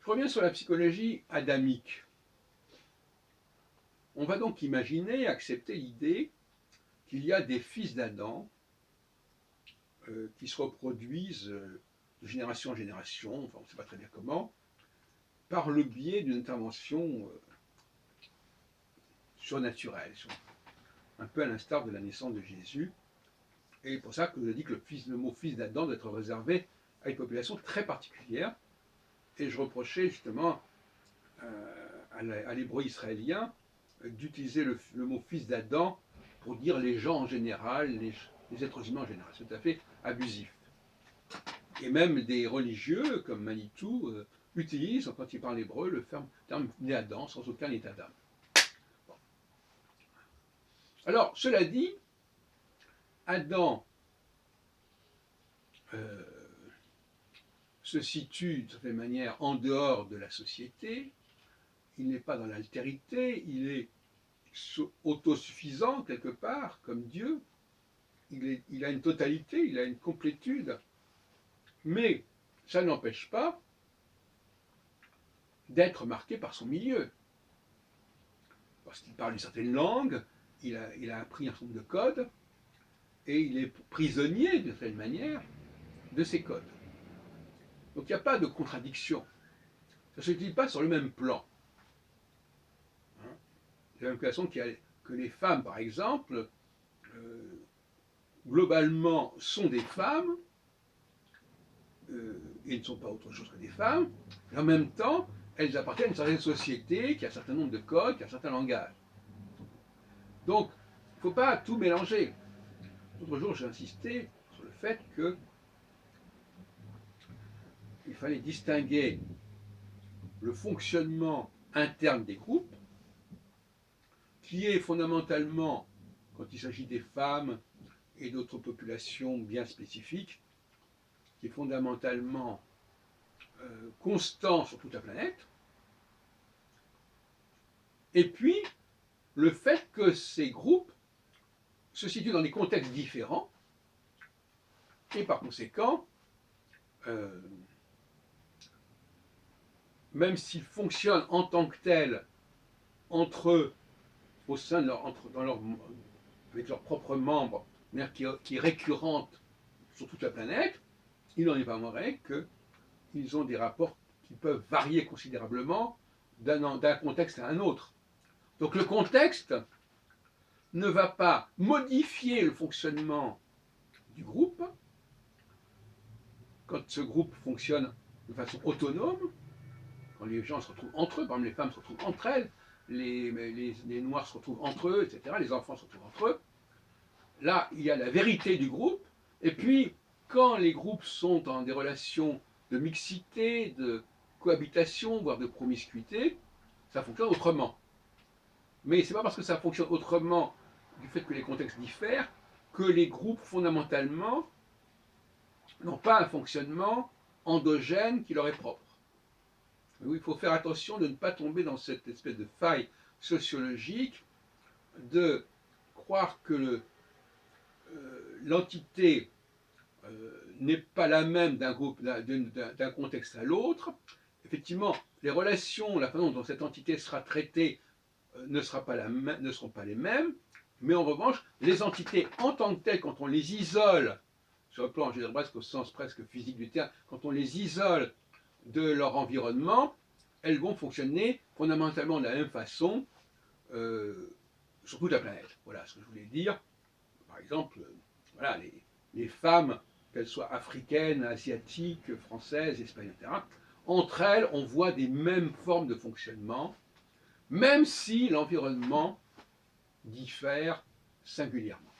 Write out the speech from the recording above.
Je reviens sur la psychologie adamique. On va donc imaginer, accepter l'idée qu'il y a des fils d'Adam qui se reproduisent de génération en génération, enfin on ne sait pas très bien comment, par le biais d'une intervention surnaturelle, un peu à l'instar de la naissance de Jésus. Et c'est pour ça que je dis que le mot fils d'Adam doit être réservé à une population très particulière. Et je reprochais justement à l'hébreu israélien d'utiliser le mot fils d'Adam pour dire les gens en général, les êtres humains en général. C'est tout à fait abusif. Et même des religieux comme Manitou utilisent, quand ils parlent hébreu, le terme né Adam sans aucun état d'âme. Bon. Alors, cela dit, Adam se situe de certaine manière en dehors de la société, il n'est pas dans l'altérité, il est autosuffisant quelque part, comme Dieu, il a une totalité, il a une complétude, mais ça n'empêche pas d'être marqué par son milieu. Parce qu'il parle une certaine langue, il a appris un certain nombre de codes, et il est prisonnier, d'une certaine manière, de ces codes. Donc il n'y a pas de contradiction. Ça ne se dit pas sur le même plan. De la même façon que les femmes, par exemple, globalement, sont des femmes, et ne sont pas autre chose que des femmes, et en même temps, elles appartiennent à une certaine société qui a un certain nombre de codes, qui a un certain langage. Donc, il ne faut pas tout mélanger. L'autre jour, j'ai insisté sur le fait qu'il fallait distinguer le fonctionnement interne des groupes, qui est fondamentalement, quand il s'agit des femmes et d'autres populations bien spécifiques, qui est fondamentalement constant sur toute la planète, et puis le fait que ces groupes se situent dans des contextes différents, et par conséquent, même s'ils fonctionnent en tant que tels entre eux, au sein de avec leurs propres membres, mais qui est récurrente sur toute la planète, il n'en est pas moins vrai qu'ils ont des rapports qui peuvent varier considérablement d'un contexte à un autre. Donc le contexte ne va pas modifier le fonctionnement du groupe quand ce groupe fonctionne de façon autonome, quand les gens se retrouvent entre eux, par exemple les femmes se retrouvent entre elles, les noirs se retrouvent entre eux, etc., les enfants se retrouvent entre eux. Là, il y a la vérité du groupe, et puis quand les groupes sont dans des relations de mixité, de cohabitation, voire de promiscuité, ça fonctionne autrement. Mais ce n'est pas parce que ça fonctionne autrement, du fait que les contextes diffèrent, que les groupes fondamentalement n'ont pas un fonctionnement endogène qui leur est propre. Oui, il faut faire attention de ne pas tomber dans cette espèce de faille sociologique de croire que l'entité n'est pas la même d'un contexte à l'autre. Effectivement, les relations, la façon dont cette entité sera traitée ne seront pas les mêmes, mais en revanche, les entités en tant que telles, quand on les isole, sur le plan, je dirais presque au sens presque physique du terme, quand on les isole de leur environnement, elles vont fonctionner fondamentalement de la même façon sur toute la planète. Voilà ce que je voulais dire. Par exemple, voilà, les femmes, qu'elles soient africaines, asiatiques, françaises, espagnoles, etc., entre elles, on voit des mêmes formes de fonctionnement, même si l'environnement diffère singulièrement.